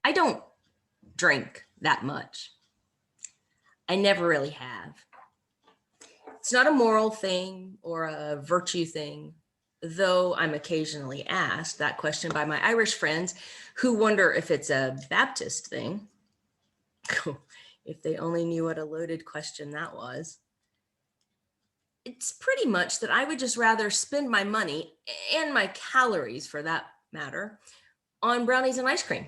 I don't drink that much. I never really have. It's not a moral thing or a virtue thing, though I'm occasionally asked that question by my Irish friends who wonder if it's a Baptist thing. If they only knew what a loaded question that was. It's pretty much that I would just rather spend my money and my calories, for that matter, on brownies and ice cream,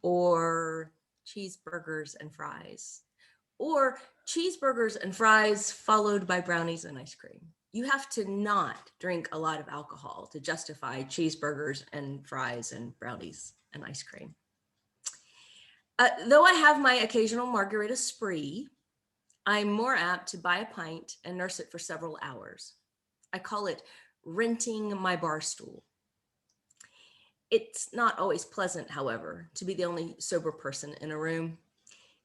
or cheeseburgers and fries, or cheeseburgers and fries followed by brownies and ice cream. You have to not drink a lot of alcohol to justify cheeseburgers and fries and brownies and ice cream. Though I have my occasional margarita spree, I'm more apt to buy a pint and nurse it for several hours. I call it renting my bar stool. It's not always pleasant, however, to be the only sober person in a room.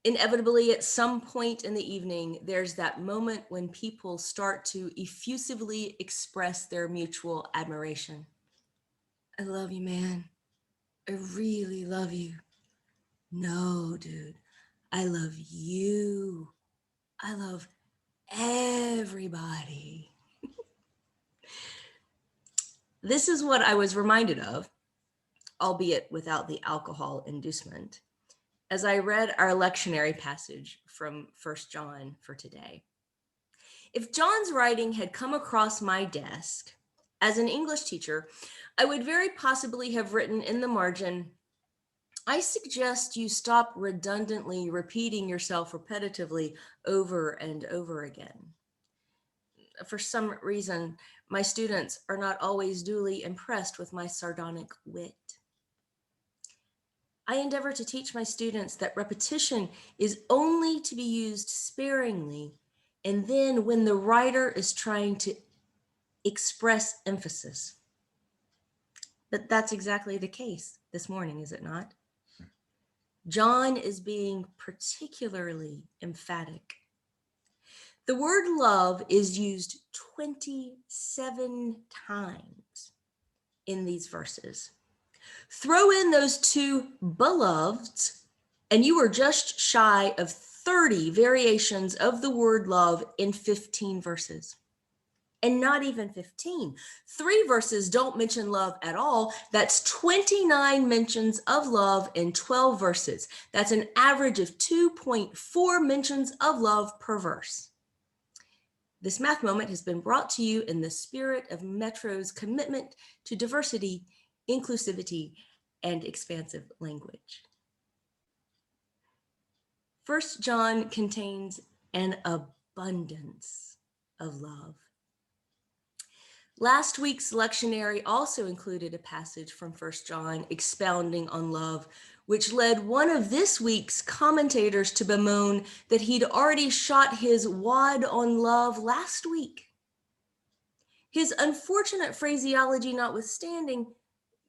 Inevitably, at some point in the evening, there's that moment when people start to effusively express their mutual admiration. I love you, man. I really love you. No, dude, I love you. I love everybody. This is what I was reminded of, albeit without the alcohol inducement, as I read our lectionary passage from 1 John for today. If John's writing had come across my desk as an English teacher, I would very possibly have written in the margin, I suggest you stop redundantly repeating yourself repetitively over and over again. For some reason, my students are not always duly impressed with my sardonic wit. I endeavor to teach my students that repetition is only to be used sparingly, and then when the writer is trying to express emphasis. But that's exactly the case this morning, is it not? John is being particularly emphatic. The word love is used 27 times in these verses. Throw in those two beloveds, and you are just shy of 30 variations of the word love in 15 verses. And not even 15. 3 verses don't mention love at all. That's 29 mentions of love in 12 verses. That's an average of 2.4 mentions of love per verse. This math moment has been brought to you in the spirit of Metro's commitment to diversity, inclusivity, and expansive language. 1 John contains an abundance of love. Last week's lectionary also included a passage from 1 John expounding on love, which led one of this week's commentators to bemoan that he'd already shot his wad on love last week. His unfortunate phraseology notwithstanding,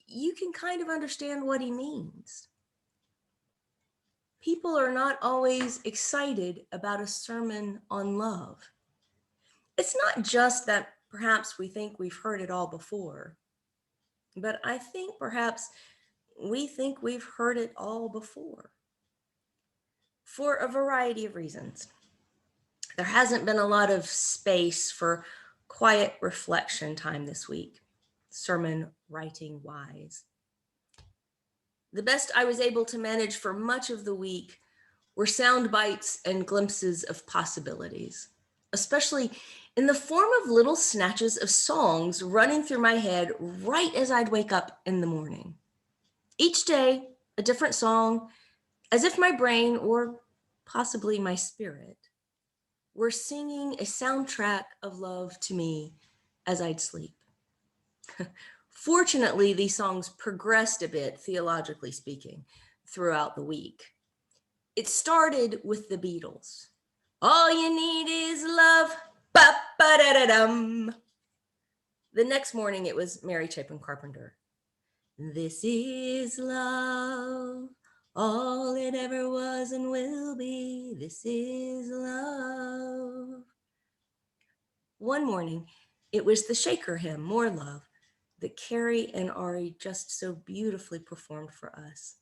you can kind of understand what he means. People are not always excited about a sermon on love. It's not just that perhaps we think we've heard it all before, but I think perhaps we think we've heard it all before for a variety of reasons. There hasn't been a lot of space for quiet reflection time this week, sermon writing wise. The best I was able to manage for much of the week were sound bites and glimpses of possibilities, especially in the form of little snatches of songs running through my head right as I'd wake up in the morning. Each day, a different song, as if my brain, or possibly my spirit, were singing a soundtrack of love to me as I'd sleep. Fortunately, these songs progressed a bit, theologically speaking, throughout the week. It started with the Beatles. All you need is love, ba-ba-da-da-dum. The next morning, it was Mary Chapin Carpenter. This is love, all it ever was and will be. This is love. One morning, it was the Shaker hymn, More Love, that Carrie and Ari just so beautifully performed for us.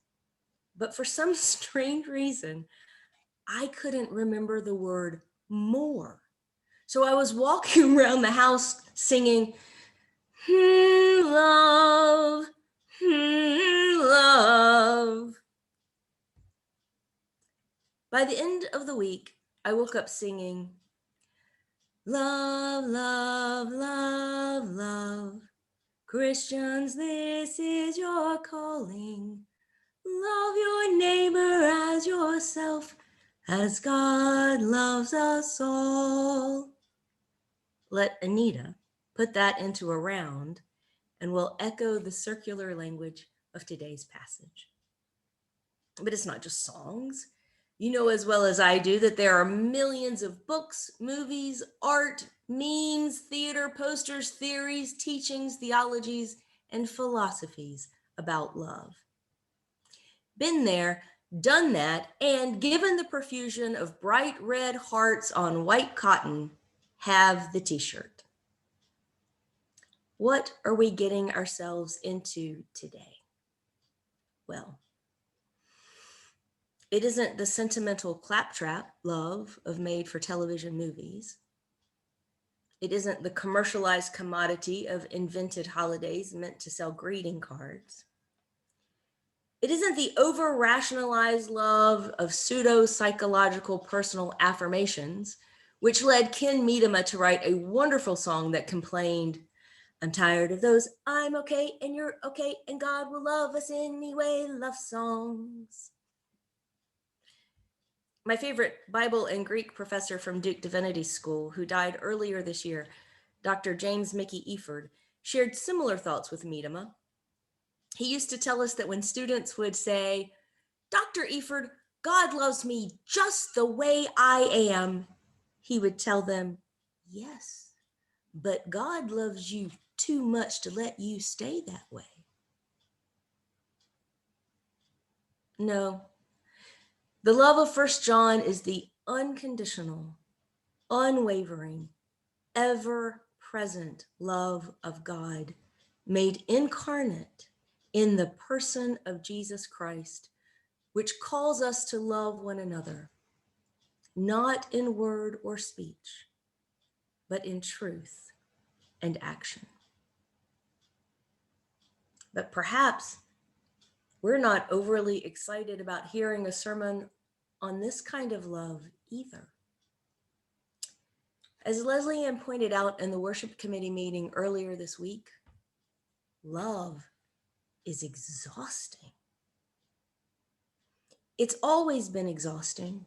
But for some strange reason, I couldn't remember the word more. So I was walking around the house singing, love, love. By the end of the week, I woke up singing, love, love, love, love. Christians, this is your calling. Love your neighbor as yourself, as God loves us all. Let Anita put that into a round, and we'll echo the circular language of today's passage. But it's not just songs. You know as well as I do that there are millions of books, movies, art, memes, theater, posters, theories, teachings, theologies, and philosophies about love. Been there, done that, and given the profusion of bright red hearts on white cotton, have the t-shirt. What are we getting ourselves into today? Well, it isn't the sentimental claptrap love of made-for-television movies. It isn't the commercialized commodity of invented holidays meant to sell greeting cards. It isn't the over-rationalized love of pseudo-psychological personal affirmations, which led Ken Miedema to write a wonderful song that complained, I'm tired of those I'm okay and you're okay and God will love us anyway love songs. My favorite Bible and Greek professor from Duke Divinity School, who died earlier this year, Dr. James Mickey Eford, shared similar thoughts with Miedema. He used to tell us that when students would say, Dr. Eford, God loves me just the way I am, he would tell them, yes, but God loves you too much to let you stay that way. No, the love of 1 John is the unconditional, unwavering, ever-present love of God made incarnate in the person of Jesus Christ, which calls us to love one another, not in word or speech, but in truth and action. But perhaps we're not overly excited about hearing a sermon on this kind of love either. As Leslie Ann pointed out in the worship committee meeting earlier this week, love is exhausting. It's always been exhausting,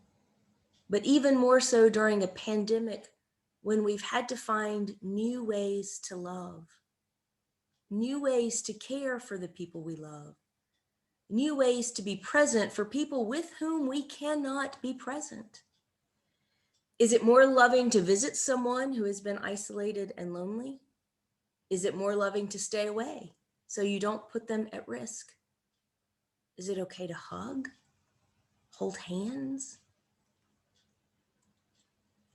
but even more so during a pandemic when we've had to find new ways to love, new ways to care for the people we love, new ways to be present for people with whom we cannot be present. Is it more loving to visit someone who has been isolated and lonely? Is it more loving to stay away so you don't put them at risk? Is it okay to hug, hold hands?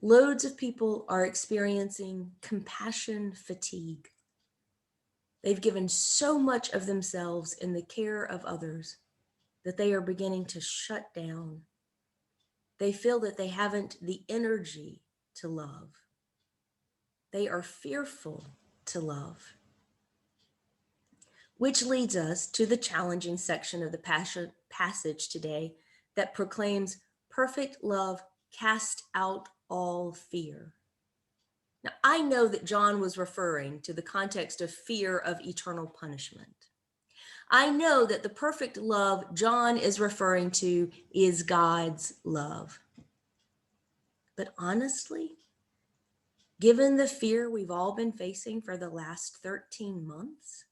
Loads of people are experiencing compassion fatigue. They've given so much of themselves in the care of others that they are beginning to shut down. They feel that they haven't the energy to love. They are fearful to love. Which leads us to the challenging section of the passage today that proclaims perfect love casts out all fear. Now, I know that John was referring to the context of fear of eternal punishment. I know that the perfect love John is referring to is God's love. But honestly, given the fear we've all been facing for the last 13 months,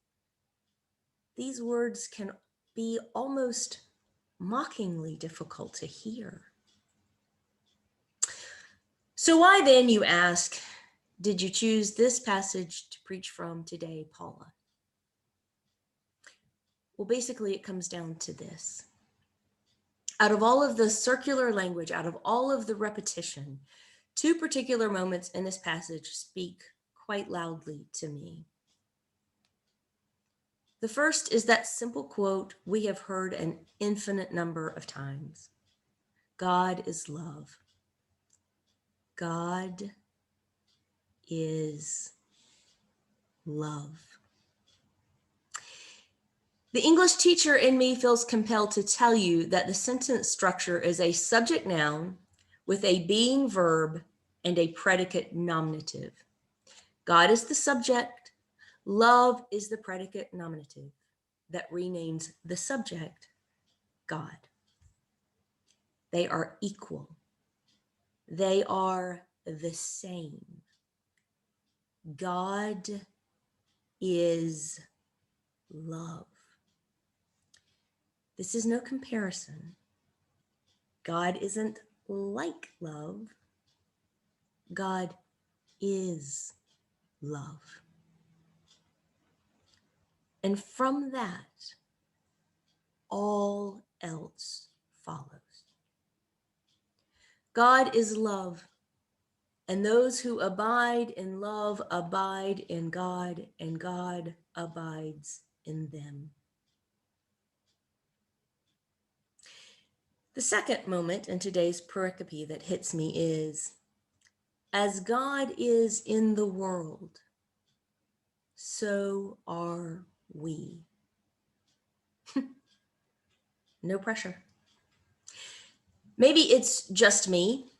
these words can be almost mockingly difficult to hear. So why then, you ask, did you choose this passage to preach from today, Paula? Well, basically it comes down to this. Out of all of the circular language, out of all of the repetition, two particular moments in this passage speak quite loudly to me. The first is that simple quote we have heard an infinite number of times. God is love. God is love. The English teacher in me feels compelled to tell you that the sentence structure is a subject noun with a being verb and a predicate nominative. God is the subject, love is the predicate nominative that renames the subject God. They are equal. They are the same. God is love. This is no comparison. God isn't like love. God is love. And from that, all else follows. God is love, and those who abide in love abide in God, and God abides in them. The second moment in today's pericope that hits me is, as God is in the world, so are we. No pressure. Maybe it's just me,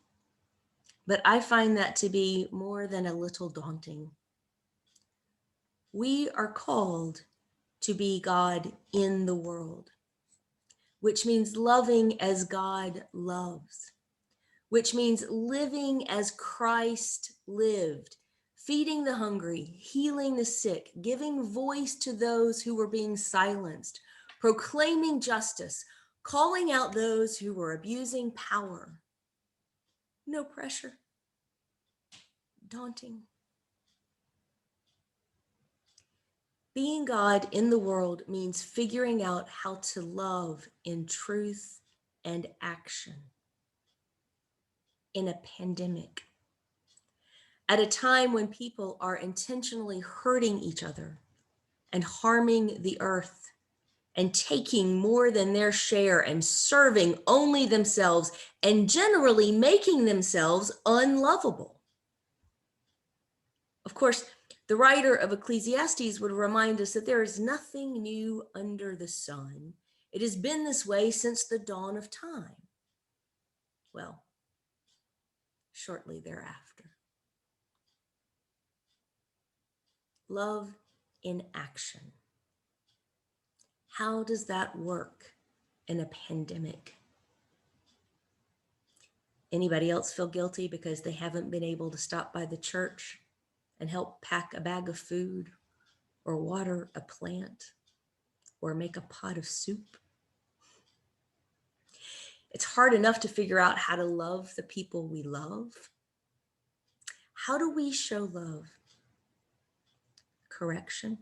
but I find that to be more than a little daunting. We are called to be God in the world, which means loving as God loves, which means living as Christ lived, feeding the hungry, healing the sick, giving voice to those who were being silenced, proclaiming justice, calling out those who were abusing power. No pressure. Daunting. Being God in the world means figuring out how to love in truth and action in a pandemic, at a time when people are intentionally hurting each other and harming the earth and taking more than their share and serving only themselves and generally making themselves unlovable. Of course, the writer of Ecclesiastes would remind us that there is nothing new under the sun. It has been this way since the dawn of time. Well, shortly thereafter. Love in action. How does that work in a pandemic? Anybody else feel guilty because they haven't been able to stop by the church and help pack a bag of food or water a plant or make a pot of soup? It's hard enough to figure out how to love the people we love. How do we show love? Correction.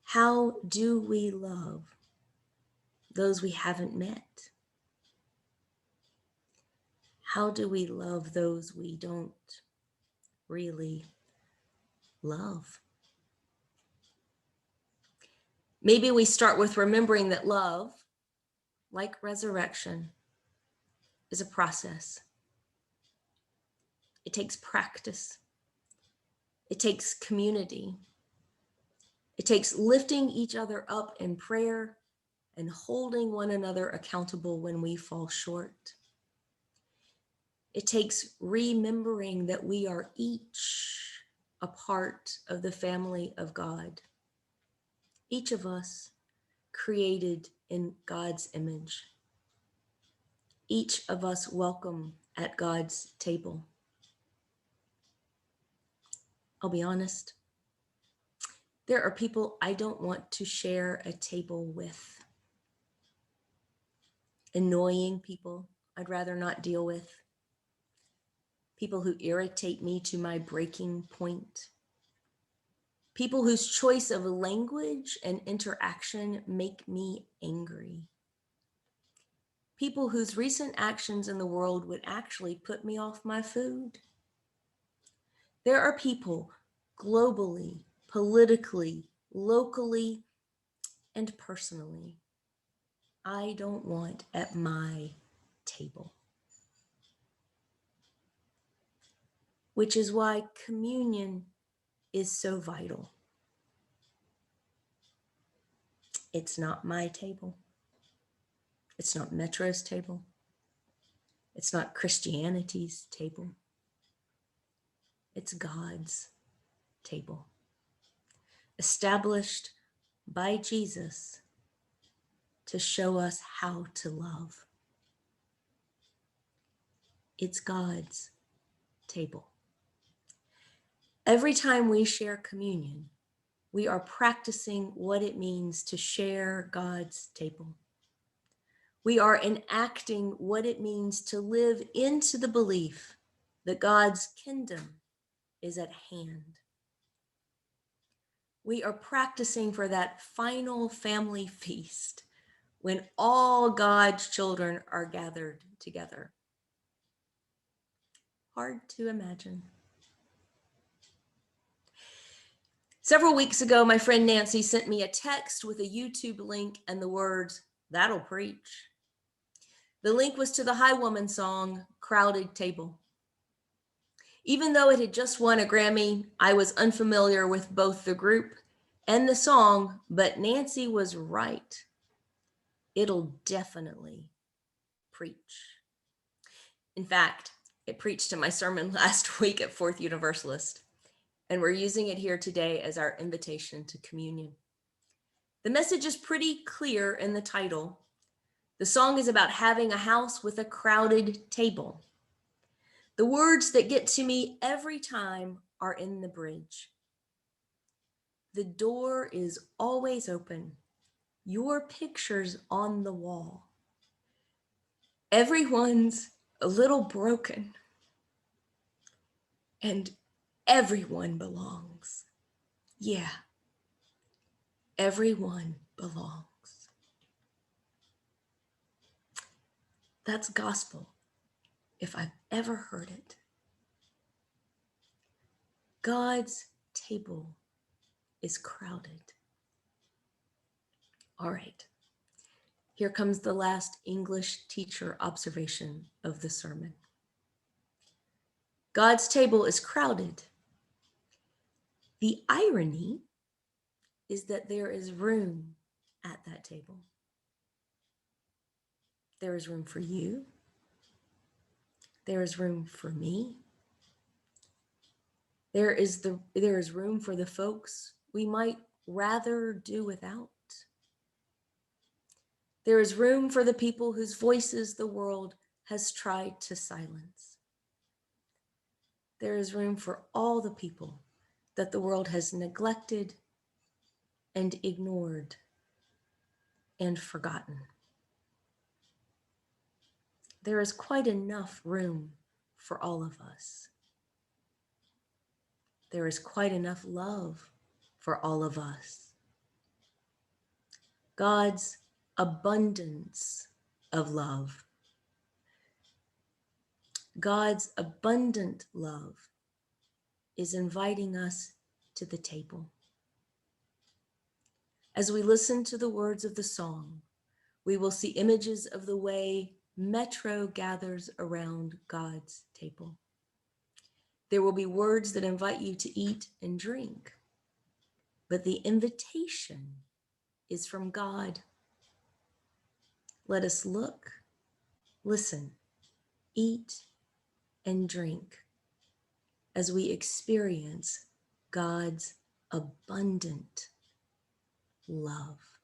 How do we love those we haven't met? How do we love those we don't really love? Maybe we start with remembering that love, like resurrection, is a process. It takes practice. It takes community. It takes lifting each other up in prayer and holding one another accountable when we fall short. It takes remembering that we are each a part of the family of God. Each of us created in God's image. Each of us welcome at God's table. I'll be honest, there are people I don't want to share a table with. Annoying people I'd rather not deal with. People who irritate me to my breaking point. People whose choice of language and interaction make me angry. People whose recent actions in the world would actually put me off my food. There are people globally, politically, locally, and personally. I don't want at my table. Which is why communion is so vital. It's not my table. It's not Metro's table. It's not Christianity's table. It's God's table, established by Jesus to show us how to love. It's God's table. Every time we share communion, we are practicing what it means to share God's table. We are enacting what it means to live into the belief that God's kingdom is at hand. We are practicing for that final family feast when all God's children are gathered together. Hard to imagine. Several weeks ago, my friend Nancy sent me a text with a YouTube link and the words, "That'll preach." The link was to the High Woman song, "Crowded Table." Even though it had just won a Grammy, I was unfamiliar with both the group and the song, but Nancy was right. It'll definitely preach. In fact, it preached in my sermon last week at Fourth Universalist, and we're using it here today as our invitation to communion. The message is pretty clear in the title. The song is about having a house with a crowded table. The words that get to me every time are in the bridge. The door is always open. Your picture's on the wall. Everyone's a little broken. And everyone belongs. Yeah, everyone belongs. That's gospel, if I've ever heard it. God's table is crowded. All right, here comes the last English teacher observation of the sermon. God's table is crowded. The irony is that there is room at that table. There is room for you. There is room for me. There is room for the folks we might rather do without. There is room for the people whose voices the world has tried to silence. There is room for all the people that the world has neglected and ignored and forgotten. There is quite enough room for all of us. There is quite enough love for all of us. God's abundance of love. God's abundant love is inviting us to the table. As we listen to the words of the song, we will see images of the way Metro gathers around God's table. There will be words that invite you to eat and drink, but the invitation is from God. Let us look, listen, eat, and drink as we experience God's abundant love.